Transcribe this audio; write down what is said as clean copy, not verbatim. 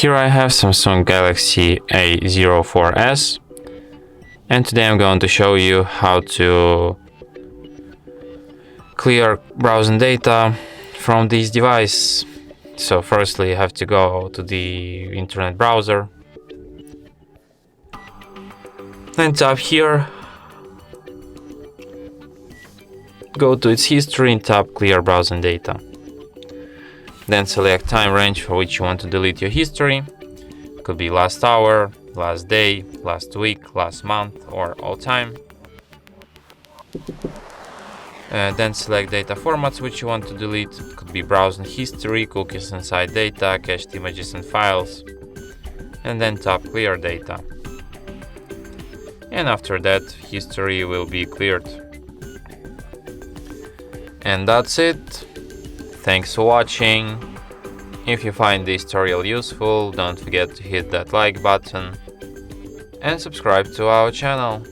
Here I have Samsung Galaxy A04s, and today I'm going to show you how to clear browsing data from this device. So firstly you have to go to the internet browser, then tap here, go to its history and tap clear browsing data. Then select time range for which you want to delete your history. It could be last hour, last day, last week, last month, or all time. Then select data formats which you want to delete. It could be browsing history, cookies inside data, cached images and files. And then tap clear data. And after that, history will be cleared. And that's it. Thanks for watching. If you find this tutorial useful, don't forget to hit that like button and subscribe to our channel.